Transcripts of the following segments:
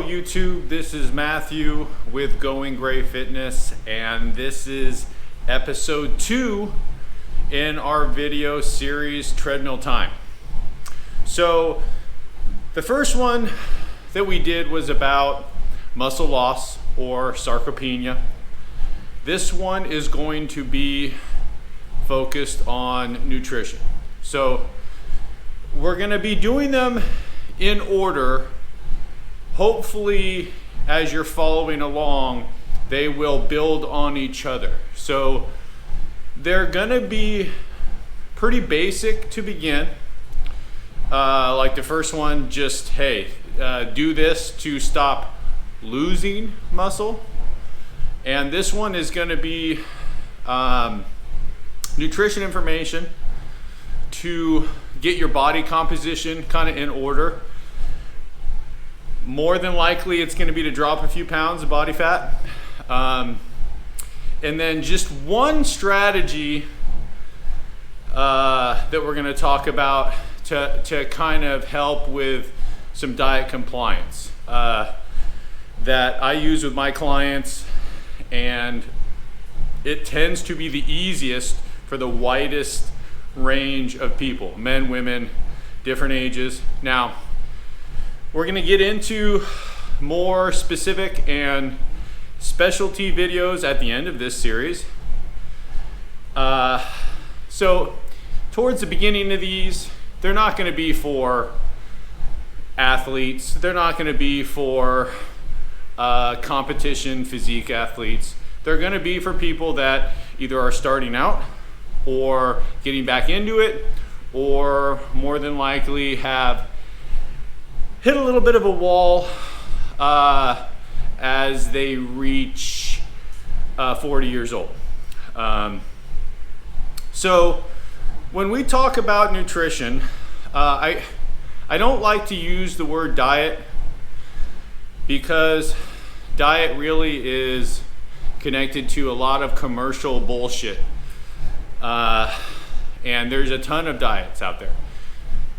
YouTube, this is Matthew with Going Gray Fitness, and this is episode 2 in our video series Treadmill Time. So the first one that we did was about muscle loss or sarcopenia. This one is going to be focused on nutrition. So we're going to be doing them in order. Hopefully, as you're following along, they will build on each other. So they're gonna be pretty basic to begin. Like the first one, just, hey, do this to stop losing muscle. And this one is gonna be nutrition information to get your body composition kind of in order. More than likely, it's going to be to drop a few pounds of body fat. And then just one strategy that we're going to talk about to kind of help with some diet compliance that I use with my clients. And it tends to be the easiest for the widest range of people, men, women, different ages. Now, we're going to get into more specific and specialty videos at the end of this series. So towards the beginning of these, they're not going to be for athletes. They're not going to be for competition physique athletes. They're going to be for people that either are starting out or getting back into it, or more than likely have hit a little bit of a wall as they reach 40 years old. So when we talk about nutrition, I don't like to use the word diet, because diet really is connected to a lot of commercial bullshit. And there's a ton of diets out there.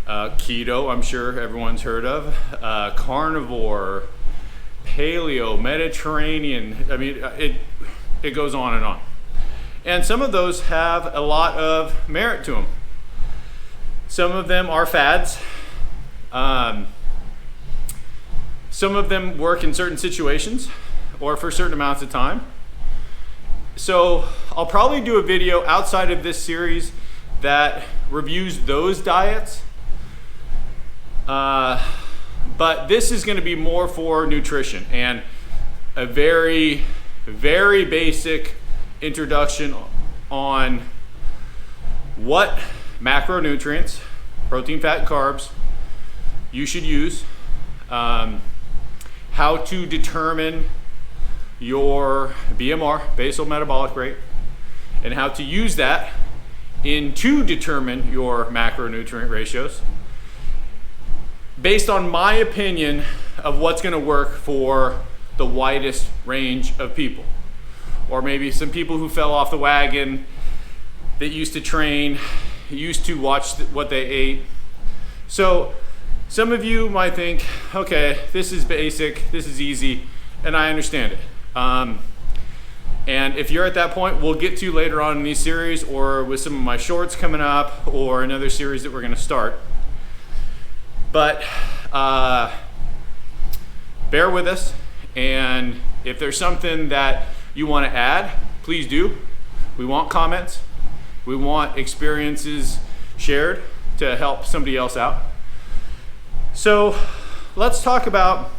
Keto, I'm sure everyone's heard of. Carnivore, paleo, Mediterranean. I mean, it goes on and on. And some of those have a lot of merit to them. Some of them are fads. Some of them work in certain situations or for certain amounts of time. So I'll probably do a video outside of this series that reviews those diets. But this is going to be more for nutrition and a very, very basic introduction on what macronutrients, protein, fat, and carbs, you should use, how to determine your BMR, Basal Metabolic Rate, and how to use that to determine your macronutrient ratios, based on my opinion of what's going to work for the widest range of people. Or maybe some people who fell off the wagon, that used to train, used to watch what they ate. So some of you might think, okay, this is basic, this is easy, and I understand it. And if you're at that point, we'll get to later on in these series, or with some of my shorts coming up, or another series that we're going to start. But bear with us, and if there's something that you want to add, please do. We want comments. We want experiences shared to help somebody else out. So let's talk about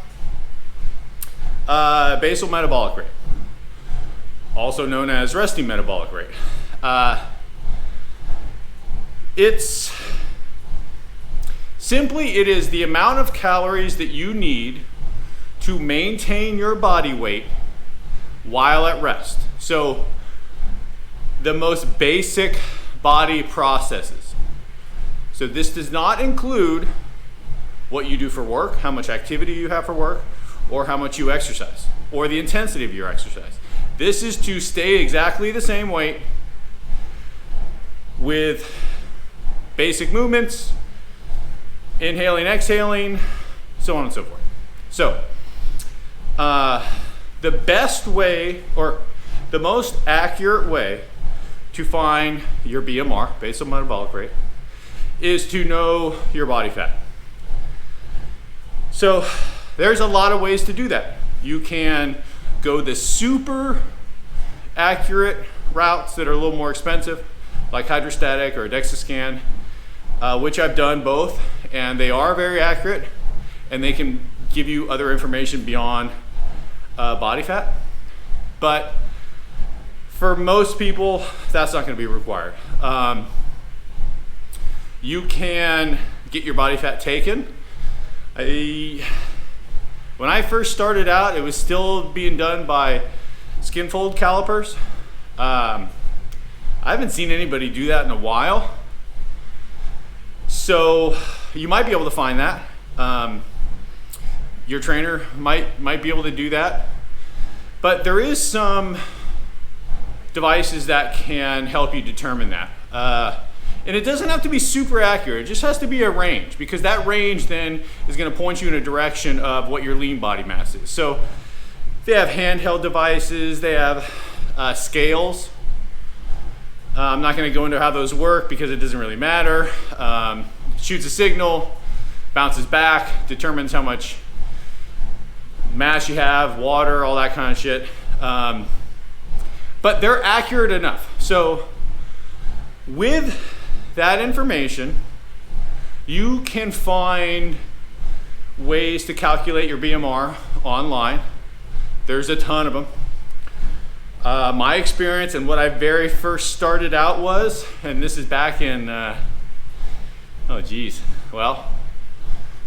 basal metabolic rate, also known as resting metabolic rate. It's simply, it is the amount of calories that you need to maintain your body weight while at rest. So the most basic body processes. So this does not include what you do for work, how much activity you have for work, or how much you exercise, or the intensity of your exercise. This is to stay exactly the same weight with basic movements, inhaling, exhaling, so on and so forth. So the best way, or the most accurate way to find your BMR, basal metabolic rate, is to know your body fat. So there's a lot of ways to do that. You can go the super accurate routes that are a little more expensive, like hydrostatic or a DEXA scan, which I've done both, and they are very accurate, and they can give you other information beyond body fat. But for most people, that's not going to be required. You can get your body fat taken. When I first started out, it was still being done by skin fold calipers. I haven't seen anybody do that in a while. So you might be able to find that. Your trainer might be able to do that. But there is some devices that can help you determine that. And it doesn't have to be super accurate, it just has to be a range, because that range then is going to point you in a direction of what your lean body mass is. So they have handheld devices, they have scales. I'm not going to go into how those work because it doesn't really matter. Shoots a signal, bounces back, determines how much mass you have, water, all that kind of shit. But they're accurate enough. So with that information, you can find ways to calculate your BMR online. There's a ton of them. My experience and what I very first started out was, and this is back in,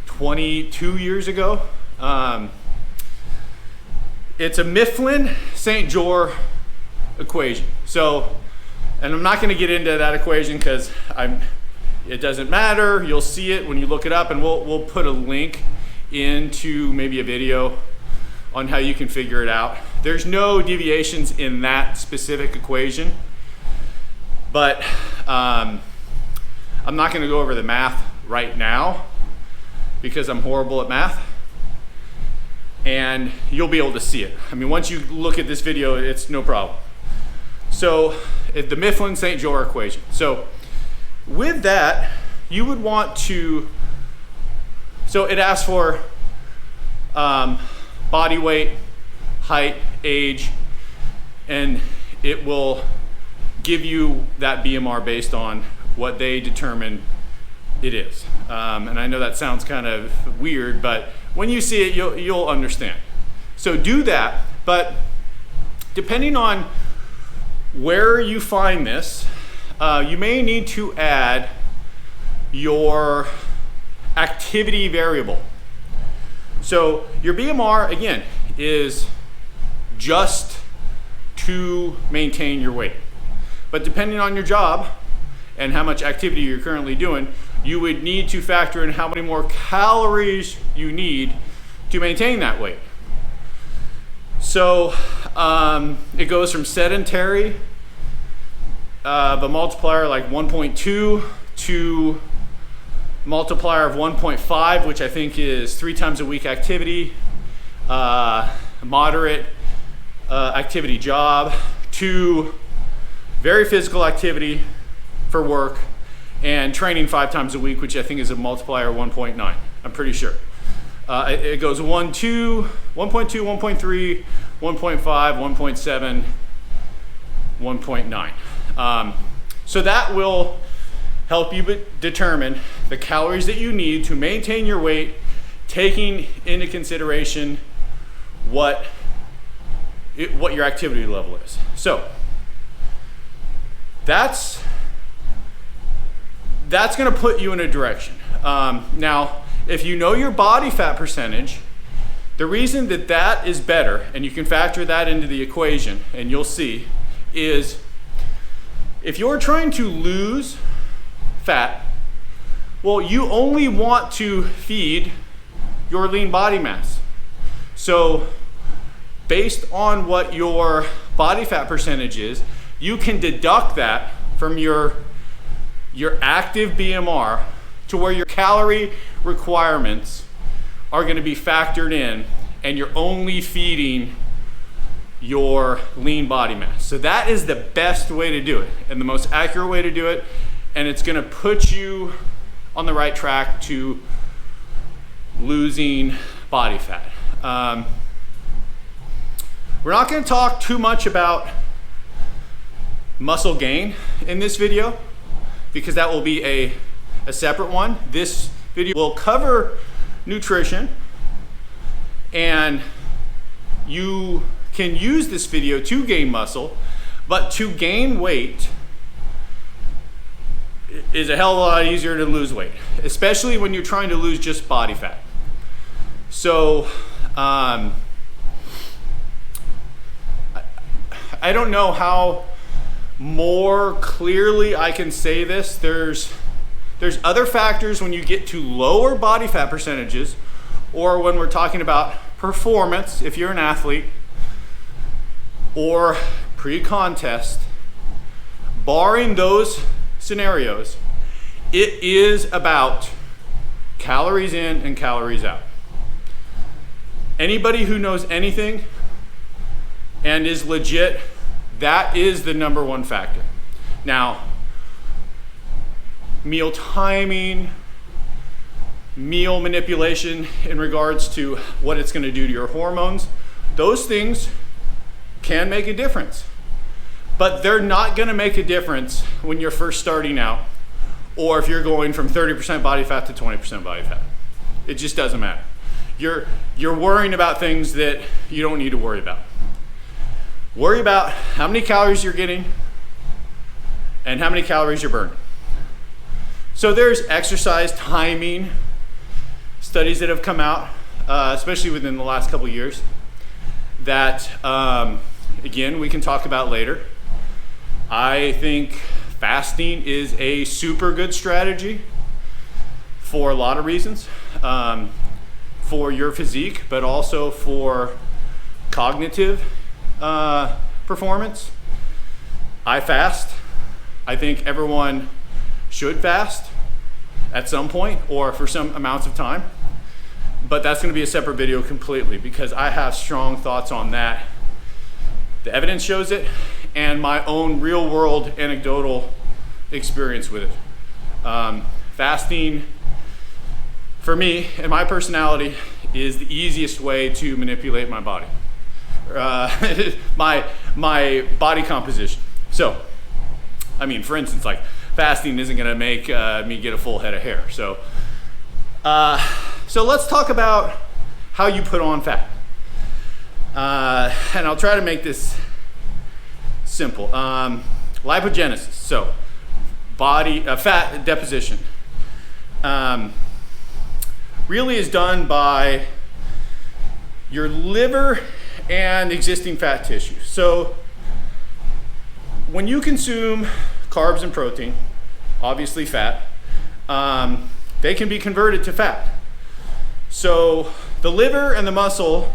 22 years ago. It's a Mifflin-St. Jeor equation. So, and I'm not going to get into that equation because it doesn't matter. You'll see it when you look it up, and we'll put a link into maybe a video on how you can figure it out. There's no deviations in that specific equation, but I'm not going to go over the math right now because I'm horrible at math, and you'll be able to see it. I mean, once you look at this video, it's no problem. So the Mifflin-St. Jeor equation. So with that, you would want to, so it asks for body weight, height, age, and it will give you that BMR based on what they determine it is. And I know that sounds kind of weird, but when you see it, you'll understand. So do that, but depending on where you find this, you may need to add your activity variable. So your BMR, again, is just to maintain your weight. But depending on your job and how much activity you're currently doing, you would need to factor in how many more calories you need to maintain that weight. So it goes from sedentary, the multiplier like 1.2 to multiplier of 1.5, which I think is 3 times a week activity, moderate activity job, to very physical activity for work, and training 5 times a week, which I think is a multiplier of 1.9. I'm pretty sure. It goes 1.2, 1.3, 1.5, 1.7, 1.9. So that will help you determine the calories that you need to maintain your weight, taking into consideration what your activity level is. So that's going to put you in a direction. Now, if you know your body fat percentage, the reason that is better, and you can factor that into the equation, and you'll see, is if you're trying to lose fat, well, you only want to feed your lean body mass. So based on what your body fat percentage is, you can deduct that from your active BMR to where your calorie requirements are going to be factored in, and you're only feeding your lean body mass. So that is the best way to do it and the most accurate way to do it, and it's going to put you on the right track to losing body fat. We're not going to talk too much about muscle gain in this video because that will be a separate one. This video will cover nutrition, and you can use this video to gain muscle, but to gain weight is a hell of a lot easier to lose weight, especially when you're trying to lose just body fat. So I don't know how more clearly I can say this. There's other factors when you get to lower body fat percentages, or when we're talking about performance, if you're an athlete, or pre-contest. Barring those scenarios, it is about calories in and calories out. Anybody who knows anything and is legit, that is the number one factor. Now, meal timing, meal manipulation in regards to what it's going to do to your hormones, those things can make a difference. But they're not going to make a difference when you're first starting out, or if you're going from 30% body fat to 20% body fat. It just doesn't matter. You're worrying about things that you don't need to worry about. Worry about how many calories you're getting and how many calories you're burning. So there's exercise timing studies that have come out, especially within the last couple of years, that again, we can talk about later. I think fasting is a super good strategy for a lot of reasons, for your physique, but also for cognitive performance. I fast. I think everyone should fast at some point or for some amounts of time, but that's going to be a separate video completely because I have strong thoughts on that. The evidence shows it, and my own real world anecdotal experience with it. Fasting, for me and my personality, is the easiest way to manipulate my body, my body composition. So, I mean, for instance, like fasting isn't going to make me get a full head of hair. So let's talk about how you put on fat. And I'll try to make this simple. Lipogenesis, so body fat deposition, really is done by your liver and existing fat tissue. So when you consume carbs and protein, obviously fat, they can be converted to fat. So the liver and the muscle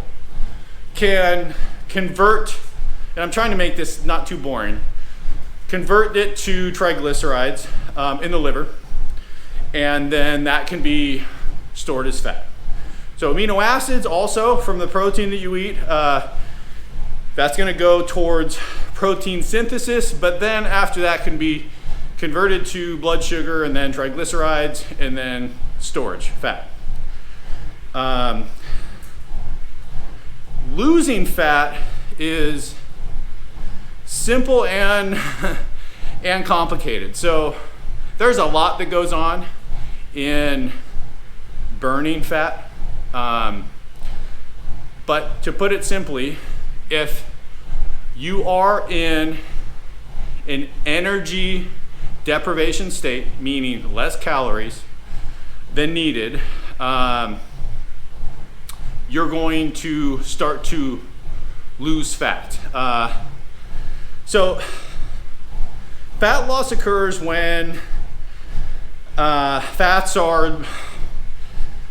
can convert, and I'm trying to make this not too boring, convert it to triglycerides in the liver, and then that can be stored as fat. So amino acids also from the protein that you eat, that's going to go towards protein synthesis, but then after that can be converted to blood sugar and then triglycerides and then storage, fat. Losing fat is simple and complicated. So there's a lot that goes on in burning fat. But to put it simply, if you are in an energy deprivation state, meaning less calories than needed, you're going to start to lose fat. So fat loss occurs when fats are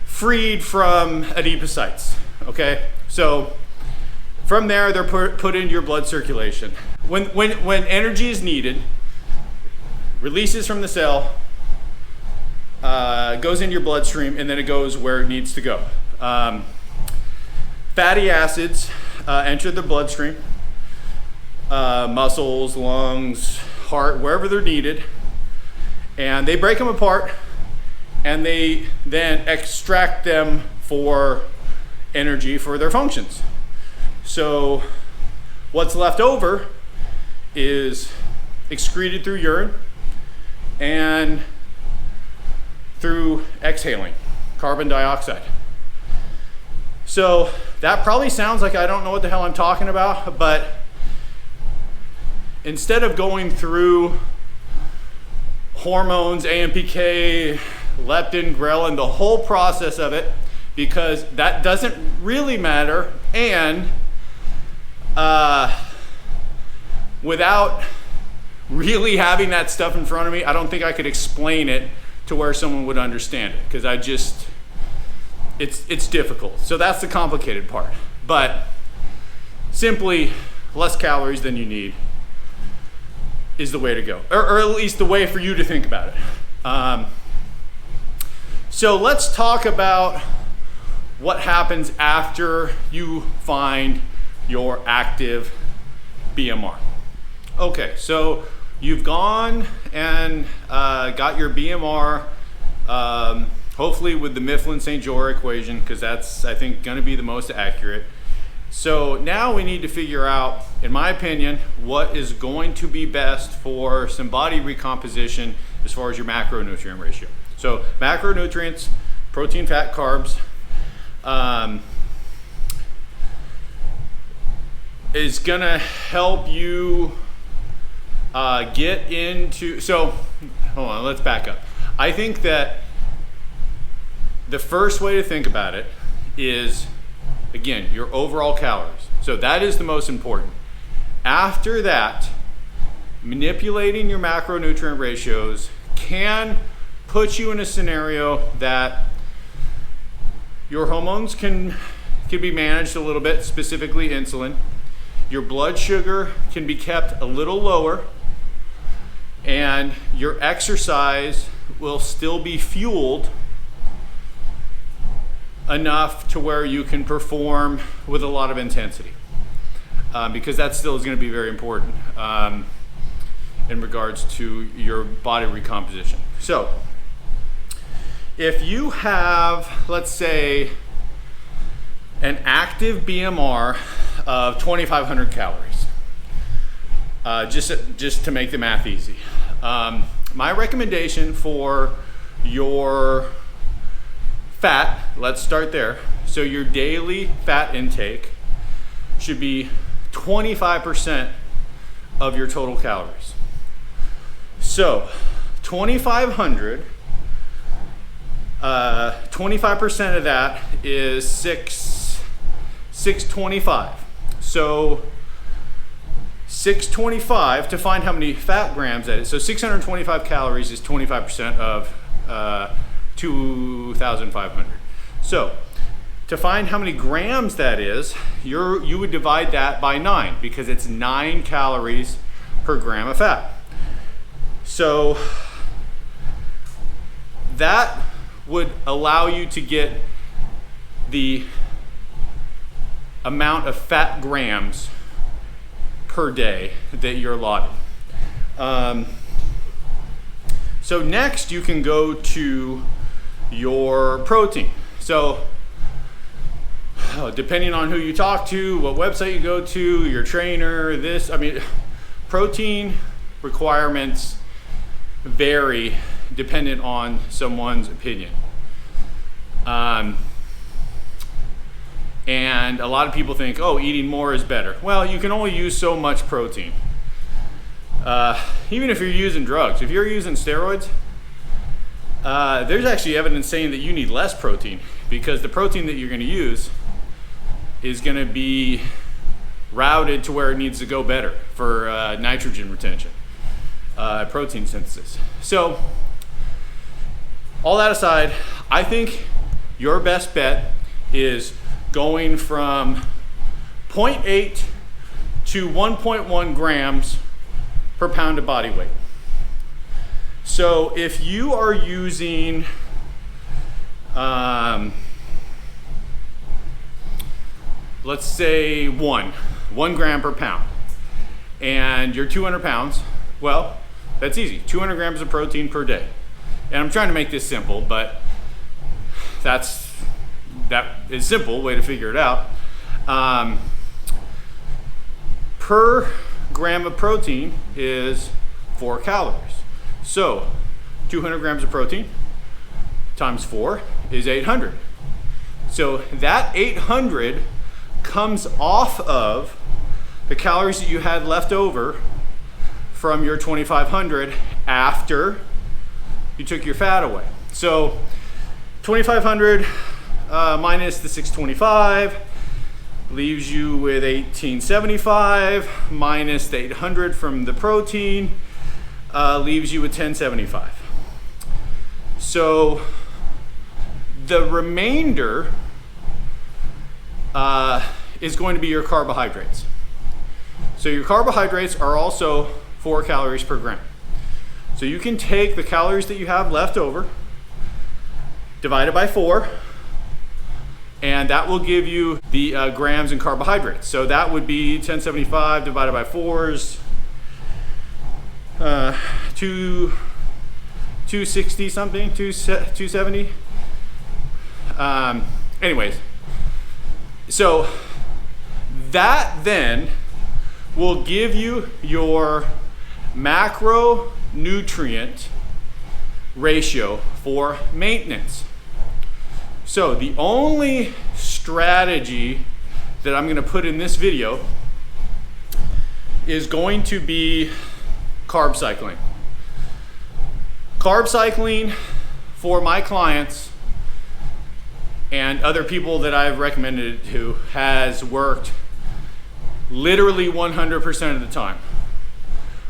freed from adipocytes, okay? So from there, they're put into your blood circulation. When energy is needed, releases from the cell, goes into your bloodstream, and then it goes where it needs to go. fatty acids enter the bloodstream, muscles, lungs, heart, wherever they're needed, and they break them apart, and they then extract them for energy for their functions. So what's left over is excreted through urine and through exhaling carbon dioxide. So that probably sounds like I don't know what the hell I'm talking about, but instead of going through hormones, AMPK, leptin, ghrelin, the whole process of it, because that doesn't really matter, and without really having that stuff in front of me, I don't think I could explain it to where someone would understand it, because it's difficult. So that's the complicated part. But simply less calories than you need is the way to go, or at least the way for you to think about it. So let's talk about what happens after you find your active BMR. Okay, so you've gone and got your BMR, hopefully with the Mifflin-St. Jeor equation, because that's, I think, going to be the most accurate. So now we need to figure out, in my opinion, what is going to be best for some body recomposition as far as your macronutrient ratio. So macronutrients, protein, fat, carbs, is going to help you get into, so hold on, let's back up. I think that the first way to think about it is, again, your overall calories. So that is the most important. After that, manipulating your macronutrient ratios can put you in a scenario that your hormones can be managed a little bit, specifically insulin. Your blood sugar can be kept a little lower, and your exercise will still be fueled enough to where you can perform with a lot of intensity, because that still is going to be very important in regards to your body recomposition. So if you have, let's say, an active BMR of 2,500 calories, just to make the math easy, my recommendation for your fat, let's start there. So your daily fat intake should be 25% of your total calories. So 2,500, 25% of that is 625. So 625, to find how many fat grams that is, so 625 calories is 25% of 2,500. So to find how many grams that is, you would divide that by 9, because it's 9 calories per gram of fat. So that would allow you to get the amount of fat grams per day that you're allotted. So next you can go to your protein. So depending on who you talk to, what website you go to, your trainer, protein requirements vary dependent on someone's opinion. And a lot of people think, oh, eating more is better. Well, you can only use so much protein. Even if you're using drugs, if you're using steroids, there's actually evidence saying that you need less protein, because the protein that you're going to use is going to be routed to where it needs to go better for nitrogen retention, protein synthesis. So all that aside, I think your best bet is going from 0.8 to 1.1 grams per pound of body weight. So if you are using let's say one gram per pound, and you're 200 pounds, well, that's easy, 200 grams of protein per day. And I'm trying to make this simple, but that is simple way to figure it out. Per gram of protein is 4 calories. So 200 grams of protein times 4 is 800. So that 800 comes off of the calories that you had left over from your 2500 after you took your fat away. So 2500 minus the 625 leaves you with 1875, minus the 800 from the protein leaves you with 1075. So the remainder is going to be your carbohydrates. So your carbohydrates are also 4 calories per gram. So you can take the calories that you have left over, divide it by 4, and that will give you the grams in carbohydrates. So that would be 1075 divided by 4s, 260 something, 270. Anyways, so that then will give you your macronutrient ratio for maintenance. So the only strategy that I'm going to put in this video is going to be carb cycling. Carb cycling for my clients and other people that I've recommended it to has worked literally 100% of the time.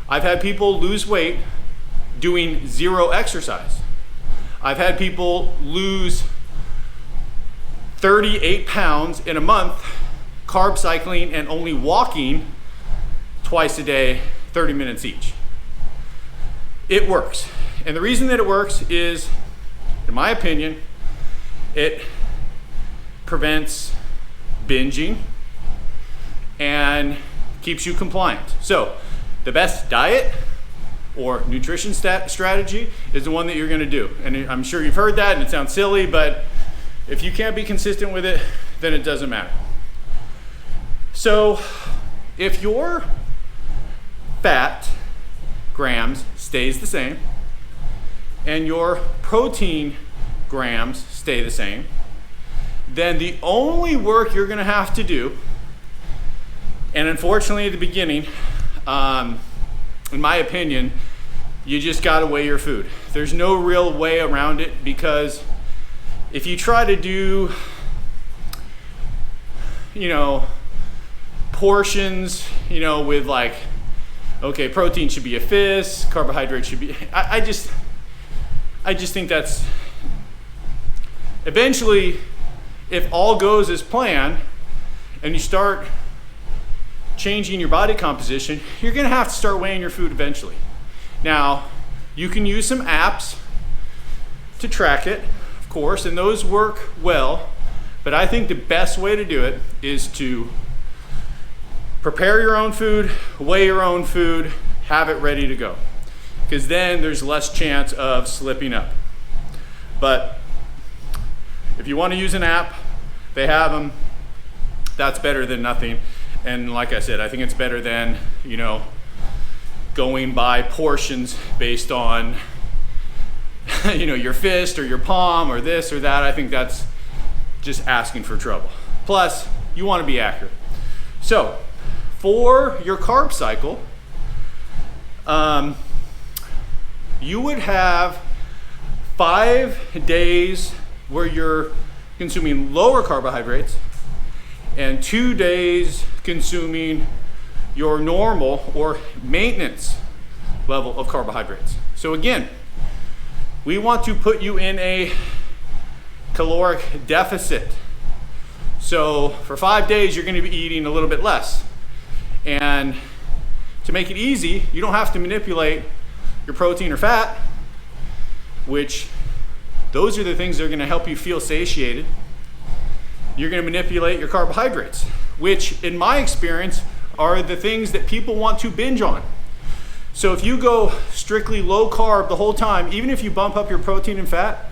I've had people lose weight doing 0 exercise. I've had people lose 38 pounds in a month carb cycling and only walking twice a day, 30 minutes each. It works. And the reason that it works is, in my opinion, it prevents binging and keeps you compliant. So the best diet or nutrition strategy is the one that you're going to do. And I'm sure you've heard that and it sounds silly, but if you can't be consistent with it, then it doesn't matter. So if your fat grams stays the same and your protein grams stay the same, then the only work you're going to have to do, and unfortunately at the beginning, in my opinion, you just got to weigh your food. There's no real way around it, because if you try to do, portions, with like, okay, protein should be a fist, carbohydrate should be, I just think that's, eventually, if all goes as planned and you start changing your body composition, you're gonna have to start weighing your food eventually. Now, you can use some apps to track it, of course, and those work well, but I think the best way to do it is to prepare your own food, weigh your own food, have it ready to go, because then there's less chance of slipping up. But if you want to use an app, they have them. That's better than nothing. And like I said, I think it's better than, going by portions based on, your fist or your palm or this or that. I think that's just asking for trouble. Plus, you want to be accurate. So, for your carb cycle, you would have 5 days where you're consuming lower carbohydrates and 2 days consuming your normal or maintenance level of carbohydrates. So again, we want to put you in a caloric deficit. So for 5 days, you're going to be eating a little bit less. And to make it easy, you don't have to manipulate your protein or fat, which those are the things that are going to help you feel satiated. you're going to manipulate your carbohydrates, which in my experience are the things that people want to binge on. So if you go strictly low carb the whole time, even if you bump up your protein and fat,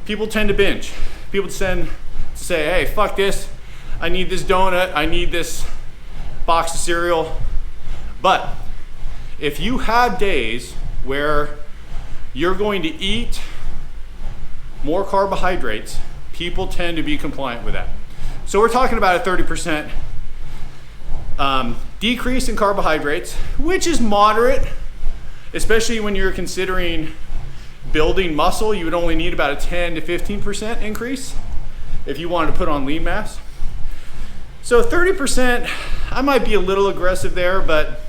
people tend to binge. People tend to say, hey, fuck this. I need this donut. I need this box of cereal. But if you have days where you're going to eat more carbohydrates, people tend to be compliant with that. So we're talking about a 30% decrease in carbohydrates, which is moderate, especially when you're considering building muscle. You would only need about a 10 to 15% increase if you wanted to put on lean mass. So 30%, I might be a little aggressive there, but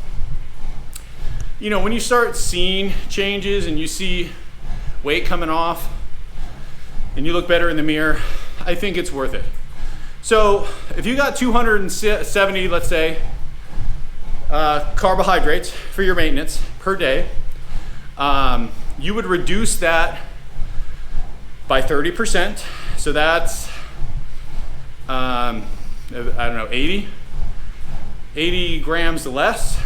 you know, when you start seeing changes and you see weight coming off and you look better in the mirror, I think it's worth it. So if you got 270, let's say, carbohydrates for your maintenance per day, you would reduce that by 30%. So that's, I don't know, 80 grams less.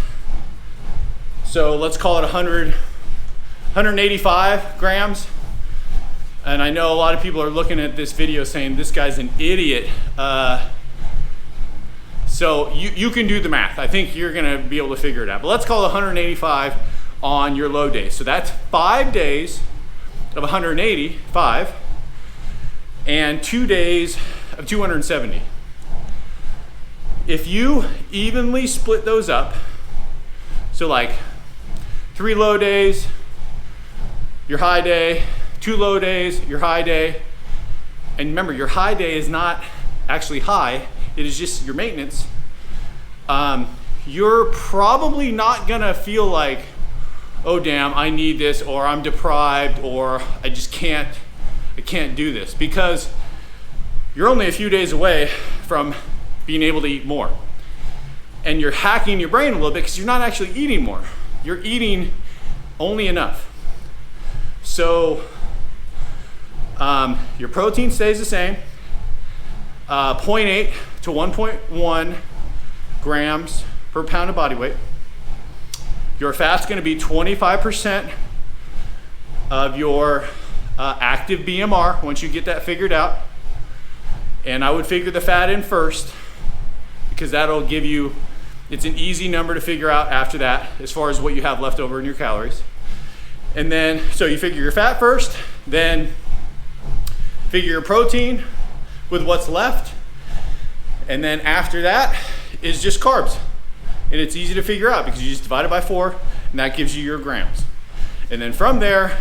So let's call it 185 grams. And I know a lot of people are looking at this video saying this guy's an idiot. So you can do the math. I think you're gonna be able to figure it out. But let's call it 185 on your low days. So that's 5 days of 185 and 2 days of 270. If you evenly split those up, so like 3 low days, your high day, 2 low days, your high day. And remember, your high day is not actually high, it is just your maintenance. You're probably not gonna feel like, oh damn, I need this, or I'm deprived, or I can't do this, because you're only a few days away from being able to eat more. And you're hacking your brain a little bit because you're not actually eating more. You're eating only enough. So your protein stays the same, 0.8 to 1.1 grams per pound of body weight. Your fat's going to be 25% of your active BMR once you get that figured out. And I would figure the fat in first, because that'll give you, it's an easy number to figure out after that as far as what you have left over in your calories. And then, so you figure your fat first, then figure your protein with what's left. And then after that is just carbs. And it's easy to figure out because you just divide it by 4 and that gives you your grams. And then from there,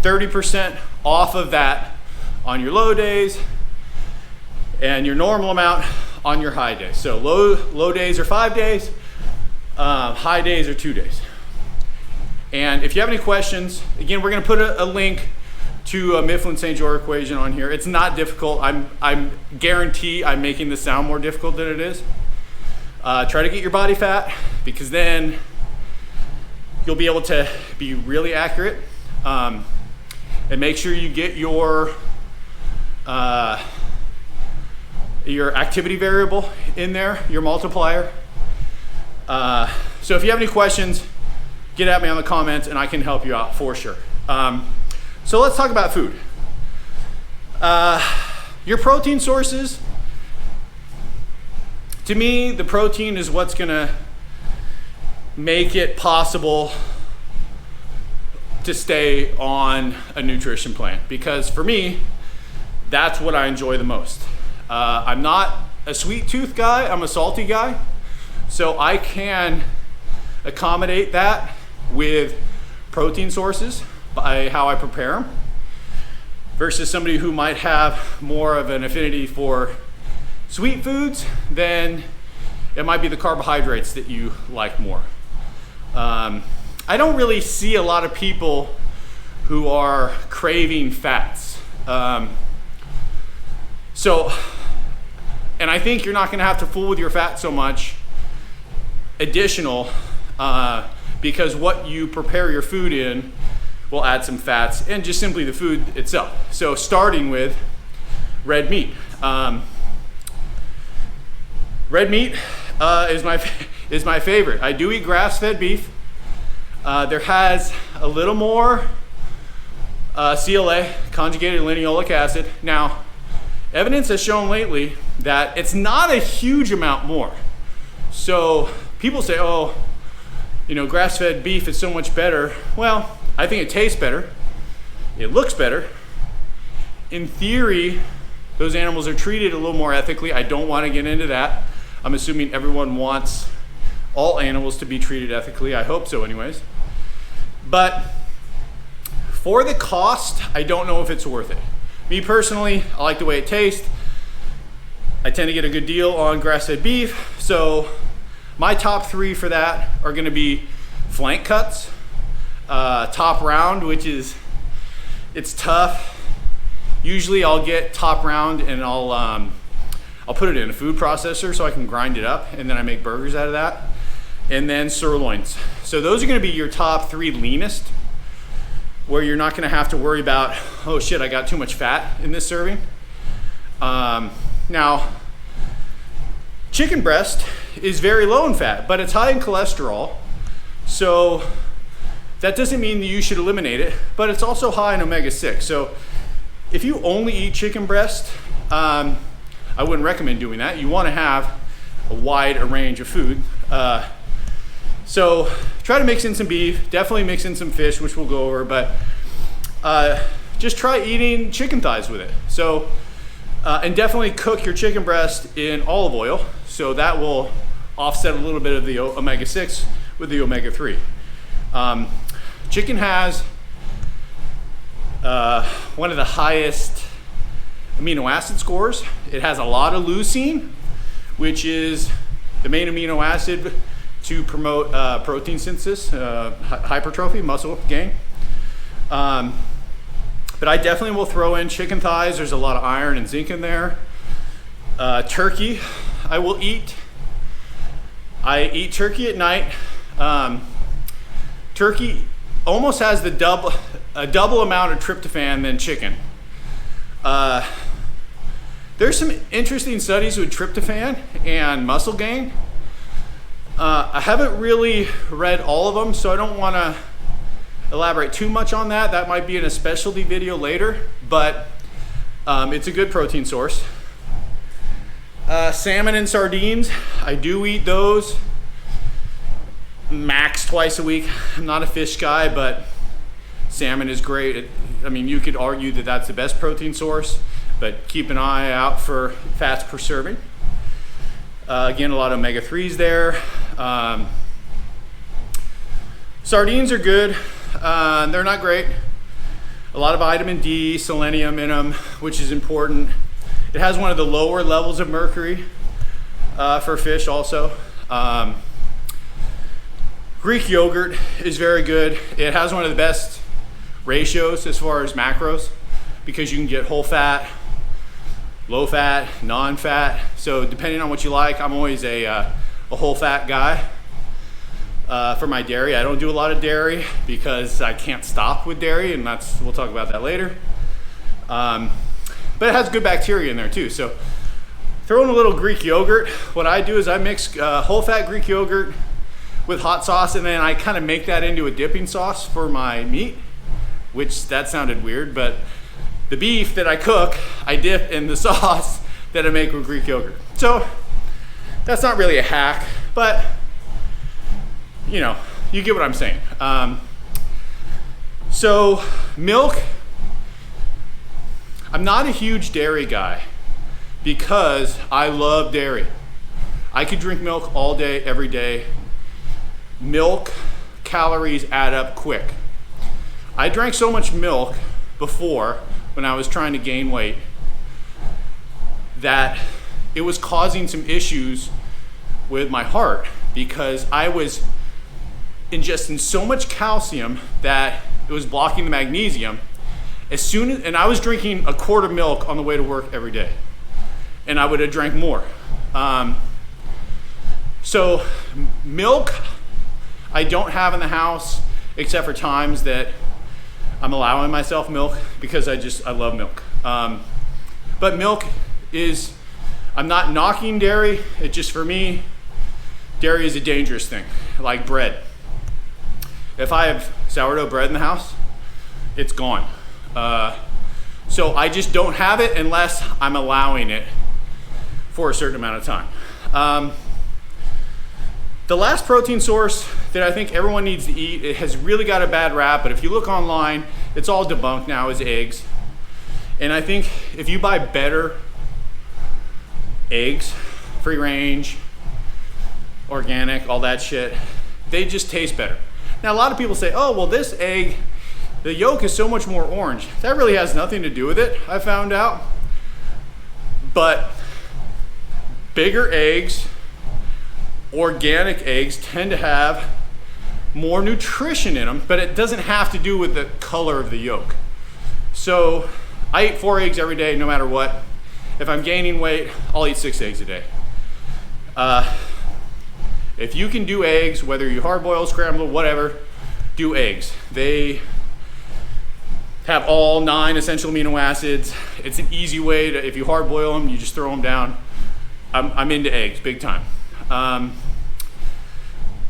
30% off of that on your low days and your normal amount on your high days. So low days are 5 days, high days are 2 days. And if you have any questions, again, we're gonna put a link to a Mifflin-St. Jean equation on here. It's not difficult. I'm guarantee I'm making this sound more difficult than it is. Try to get your body fat, because then you'll be able to be really accurate. And make sure you get your activity variable in there, your multiplier. So if you have any questions, get at me on the comments and I can help you out for sure. So let's talk about food. Your protein sources, to me, the protein is what's gonna make it possible to stay on a nutrition plan, because for me, that's what I enjoy the most. I'm not a sweet tooth guy, I'm a salty guy. So I can accommodate that with protein sources by how I prepare them, versus somebody who might have more of an affinity for sweet foods, then it might be the carbohydrates that you like more. I don't really see a lot of people who are craving fats. And I think you're not gonna have to fool with your fat so much additional, because what you prepare your food in will add some fats and just simply the food itself. So starting with red meat. Red meat is my favorite. I do eat grass-fed beef. There has a little more CLA, conjugated linoleic acid. Now, evidence has shown lately that it's not a huge amount more. So people say, oh, you know, grass-fed beef is so much better. Well, I think it tastes better. It looks better. In theory, those animals are treated a little more ethically. I don't want to get into that. I'm assuming everyone wants all animals to be treated ethically. I hope so anyways. But for the cost, I don't know if it's worth it. Me personally, I like the way it tastes. I tend to get a good deal on grass-fed beef. So my top 3 for that are gonna be flank cuts, top round, which is, it's tough. Usually I'll get top round and I'll put it in a food processor so I can grind it up, and then I make burgers out of that. And then sirloins. So those are gonna be your top 3 leanest, where you're not gonna have to worry about, oh shit, I got too much fat in this serving. Now, chicken breast is very low in fat, but it's high in cholesterol. So that doesn't mean that you should eliminate it, but it's also high in omega-6. So if you only eat chicken breast, I wouldn't recommend doing that. You wanna have a wide range of food. So try to mix in some beef, definitely mix in some fish, which we'll go over, but just try eating chicken thighs with it. So, and definitely cook your chicken breast in olive oil, so that will offset a little bit of the omega-6 with the omega-3. Chicken has one of the highest amino acid scores. It has a lot of leucine, which is the main amino acid to promote protein synthesis, hypertrophy, muscle gain. But I definitely will throw in chicken thighs. There's a lot of iron and zinc in there. Turkey, I will eat. I eat turkey at night. Turkey almost has a double amount of tryptophan than chicken. There's some interesting studies with tryptophan and muscle gain. I haven't really read all of them, so I don't want to elaborate too much on that. That might be in a specialty video later, but it's a good protein source. Salmon and sardines, I do eat those max twice a week. I'm not a fish guy, but salmon is great. I mean, you could argue that that's the best protein source, but keep an eye out for fats per serving. Again, a lot of omega-3s there. Sardines are good. They're not great. A lot of vitamin D, selenium in them, which is important. It has one of the lower levels of mercury for fish also. Greek yogurt is very good. It has one of the best ratios as far as macros, because you can get whole fat, low fat, non-fat. So depending on what you like, I'm always a whole fat guy. For my dairy, I don't do a lot of dairy because I can't stop with dairy, and we'll talk about that later. But it has good bacteria in there too. So throw in a little Greek yogurt. What I do is I mix whole fat Greek yogurt with hot sauce, and then I kind of make that into a dipping sauce for my meat, which that sounded weird, but the beef that I cook, I dip in the sauce that I make with Greek yogurt. So that's not really a hack, but you know, you get what I'm saying. So milk, I'm not a huge dairy guy because I love dairy. I could drink milk all day, every day. Milk calories add up quick. I drank so much milk before when I was trying to gain weight that it was causing some issues with my heart, because I was ingesting so much calcium that it was blocking the magnesium. And I was drinking a quart of milk on the way to work every day, and I would have drank more. So milk I don't have in the house, except for times that I'm allowing myself milk because I love milk. But milk is, I'm not knocking dairy. It just, for me, dairy is a dangerous thing, like bread. If I have sourdough bread in the house, it's gone. So I just don't have it unless I'm allowing it for a certain amount of time. The last protein source that I think everyone needs to eat, it has really got a bad rap, but if you look online, it's all debunked now, is eggs. And I think if you buy better eggs, free range, organic, all that shit, they just taste better. Now a lot of people say, oh, well this egg, the yolk is so much more orange. That really has nothing to do with it, I found out. But bigger eggs, organic eggs, tend to have more nutrition in them, but it doesn't have to do with the color of the yolk. So I eat 4 eggs every day, no matter what. If I'm gaining weight, I'll eat 6 eggs a day. If you can do eggs, whether you hard boil, scramble, whatever, do eggs. They have all 9 essential amino acids. It's an easy way to, if you hard boil them, you just throw them down. I'm into eggs, big time.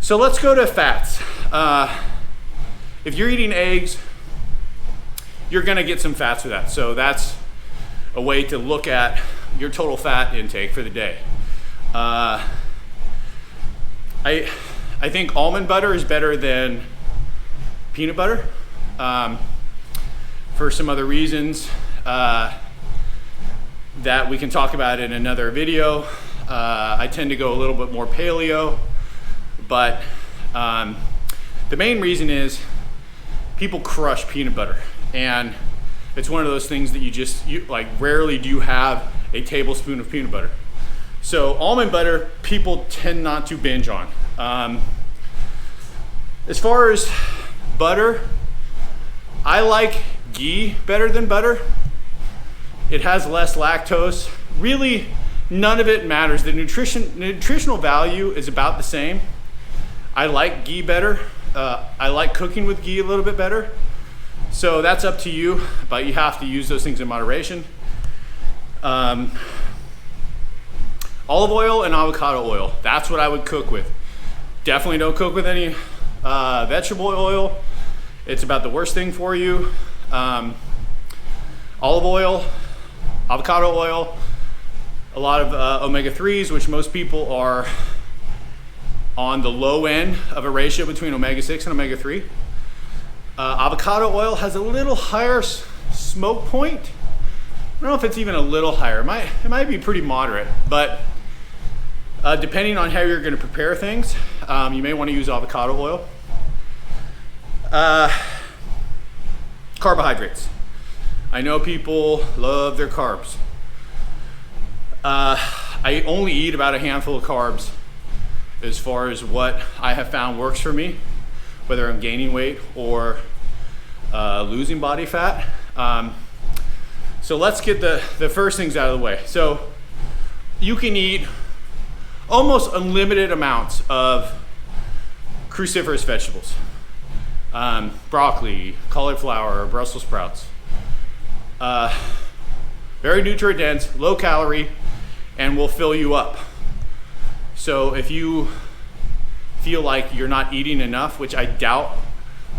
So let's go to fats. If you're eating eggs, you're gonna get some fats with that. So that's a way to look at your total fat intake for the day. I think almond butter is better than peanut butter for some other reasons that we can talk about in another video. I tend to go a little bit more paleo, but the main reason is people crush peanut butter, and it's one of those things that you like rarely do you have a tablespoon of peanut butter. So almond butter, people tend not to binge on. As far as butter, I like ghee better than butter. It has less lactose. Really, none of it matters. The nutritional value is about the same. I like ghee better. I like cooking with ghee a little bit better. So that's up to you, but you have to use those things in moderation. Olive oil and avocado oil, that's what I would cook with. Definitely don't cook with any vegetable oil. It's about the worst thing for you. Olive oil, avocado oil, a lot of omega-3s, which most people are on the low end of a ratio between omega-6 and omega-3. Avocado oil has a little higher smoke point. I don't know if it's even a little higher. It might be pretty moderate, but depending on how you're going to prepare things, you may want to use avocado oil. Carbohydrates. I know people love their carbs. I only eat about a handful of carbs as far as what I have found works for me, whether I'm gaining weight or losing body fat. So let's get the first things out of the way. So you can eat almost unlimited amounts of cruciferous vegetables. Broccoli, cauliflower, Brussels sprouts. Very nutrient dense, low calorie, and will fill you up. So if you feel like you're not eating enough, which I doubt,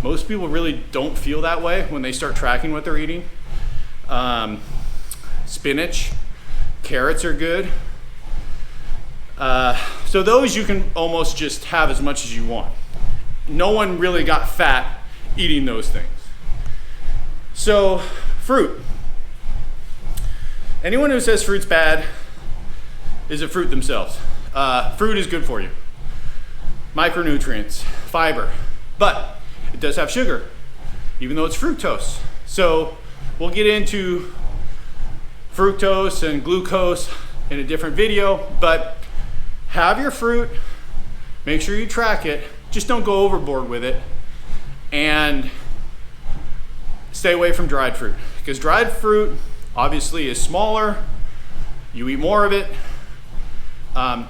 most people really don't feel that way when they start tracking what they're eating. Spinach, carrots are good. So those you can almost just have as much as you want. No one really got fat eating those things. So fruit. Anyone who says fruit's bad is a fruit themselves. Fruit is good for you. Micronutrients, fiber, but it does have sugar, even though it's fructose. So we'll get into fructose and glucose in a different video, but have your fruit, make sure you track it, just don't go overboard with it, and stay away from dried fruit, because dried fruit obviously is smaller, you eat more of it,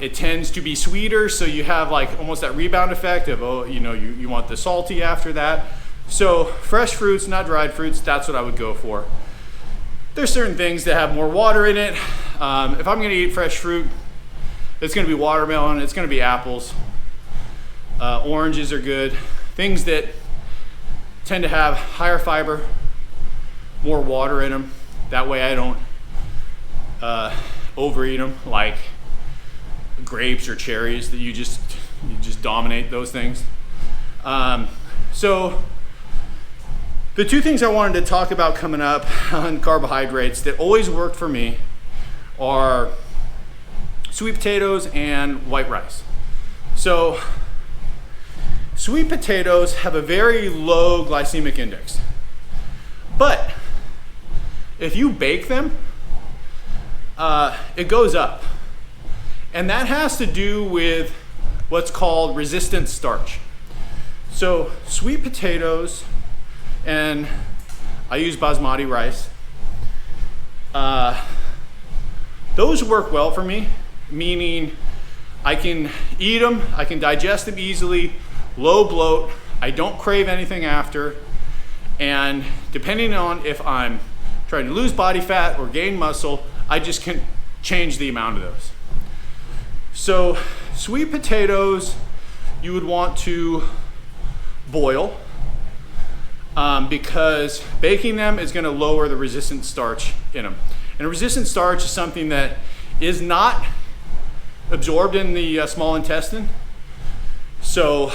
it tends to be sweeter, so you have like almost that rebound effect of, oh, you want the salty after that. So fresh fruits, not dried fruits, that's what I would go for. there's certain things that have more water in it. If I'm gonna eat fresh fruit, it's gonna be watermelon, it's gonna be apples. Oranges are good. Things that tend to have higher fiber, more water in them. That way I don't overeat them, like grapes or cherries that you just dominate those things. So the two things I wanted to talk about coming up on carbohydrates that always worked for me are sweet potatoes and white rice. So sweet potatoes have a very low glycemic index, but if you bake them, it goes up. And that has to do with what's called resistant starch. So sweet potatoes, and I use basmati rice, those work well for me, meaning I can eat them, I can digest them easily, low bloat, I don't crave anything after, and depending on if I'm trying to lose body fat or gain muscle, I just can change the amount of those. So sweet potatoes, you would want to boil because baking them is going to lower the resistant starch in them. And a resistant starch is something that is not absorbed in the small intestine. So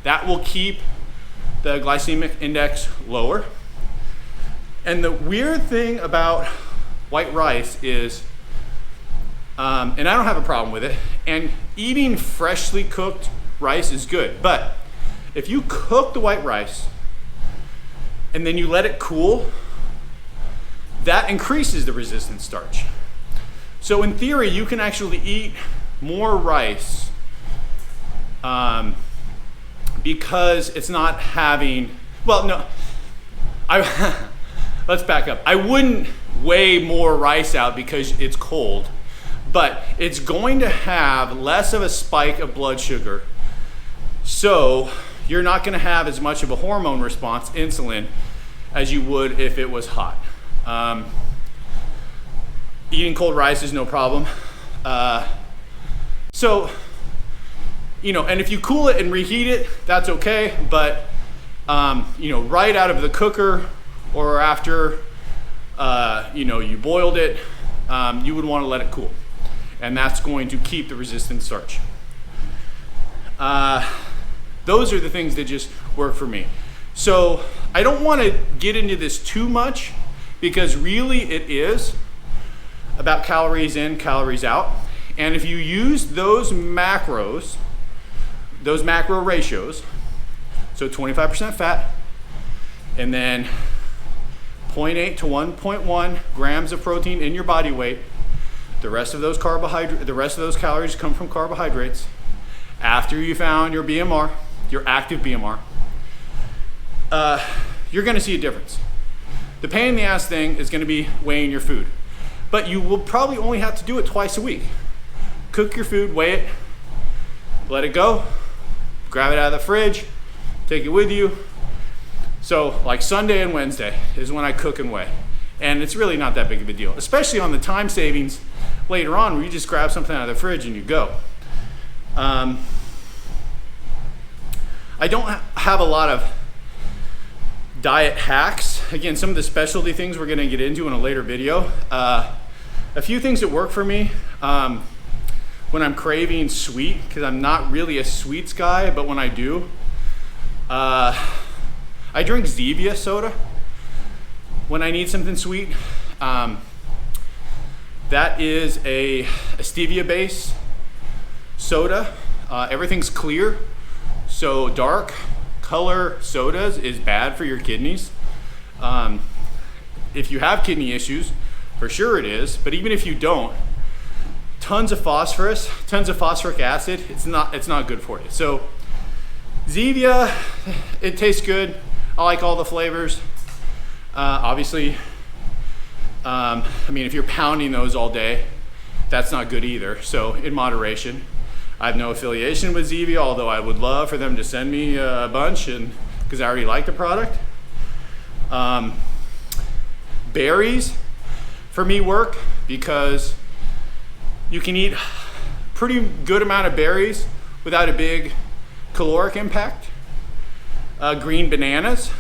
that will keep the glycemic index lower. And the weird thing about white rice is, and I don't have a problem with it, and eating freshly cooked rice is good, but if you cook the white rice and then you let it cool, that increases the resistant starch. So in theory, you can actually eat more rice because it's not having, well, no, let's back up. I wouldn't weigh more rice out because it's cold, but it's going to have less of a spike of blood sugar. So you're not going to have as much of a hormone response, insulin, as you would if it was hot. Eating cold rice is no problem. So, you know, and if you cool it and reheat it, that's okay. But, you know, right out of the cooker or after, you know, you boiled it, you would want to let it cool. And that's going to keep the resistant starch. Those are the things that just work for me. So I don't want to get into this too much because really it is about calories in, calories out. And if you use those macros, those macro ratios, so 25% fat, and then 0.8 to 1.1 grams of protein in your body weight, the rest of those calories come from carbohydrates. After you found your BMR, your active BMR, you're going to see a difference. The pain in the ass thing is going to be weighing your food, but you will probably only have to do it twice a week. Cook your food, weigh it, let it go, grab it out of the fridge, take it with you. So like Sunday and Wednesday is when I cook and weigh, and it's really not that big of a deal, especially on the time savings later on where you just grab something out of the fridge and you go. I don't have a lot of diet hacks. Again, some of the specialty things we're going to get into in a later video. A few things that work for me when I'm craving sweet, because I'm not really a sweets guy, but when I do, I drink Zevia soda when I need something sweet. That is a stevia-based soda. Everything's clear, so dark color sodas is bad for your kidneys. If you have kidney issues, for sure it is, but even if you don't, tons of phosphorus, tons of phosphoric acid, it's not good for you. So Zevia, it tastes good. I like all the flavors. Obviously, I mean, if you're pounding those all day, that's not good either. So in moderation. I have no affiliation with Zevia, although I would love for them to send me a bunch, and because I already like the product. berries for me work because you can eat pretty good amount of berries without a big caloric impact. Green bananas,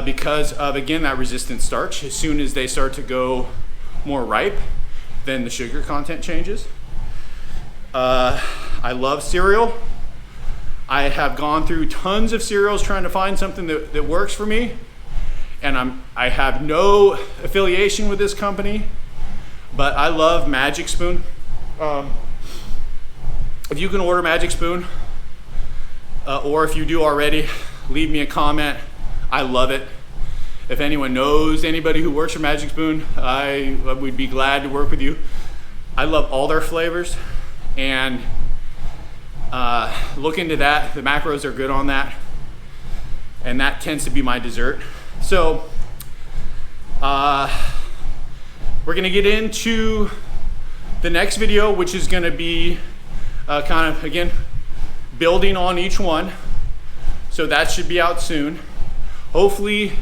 because of, again, that resistant starch. As soon as they start to go more ripe, then the sugar content changes. I love cereal. I have gone through tons of cereals trying to find something that works for me, and I have no affiliation with this company, but I love Magic Spoon. If you can order Magic Spoon, or if you do already, leave me a comment. I love it. If anyone knows anybody who works for Magic Spoon, I would be glad to work with you. I love all their flavors, and look into that. The macros are good on that, and that tends to be my dessert. So we're gonna get into the next video, which is gonna be kind of, again, building on each one. So that should be out soon. Hopefully,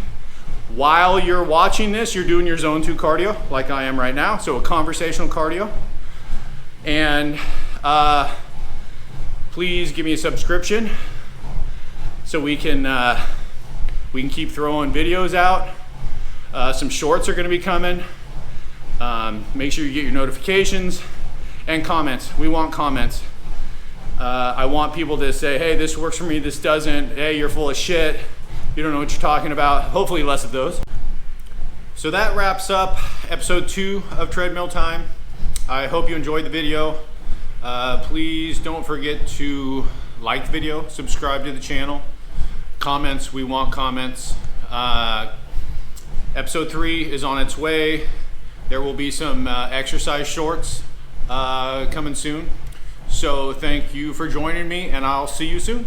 while you're watching this, you're doing your zone 2 cardio like I am right now. So a conversational cardio. And please give me a subscription so we can keep throwing videos out. Some shorts are gonna be coming. Make sure you get your notifications and comments. We want comments. I want people to say, hey, this works for me, this doesn't. Hey, you're full of shit. You don't know what you're talking about. Hopefully less of those. So that wraps up episode 2 of Treadmill Time. I hope you enjoyed the video. Please don't forget to like the video, subscribe to the channel. Comments, we want comments. Episode 3 is on its way. There will be some exercise shorts coming soon. So thank you for joining me, and I'll see you soon.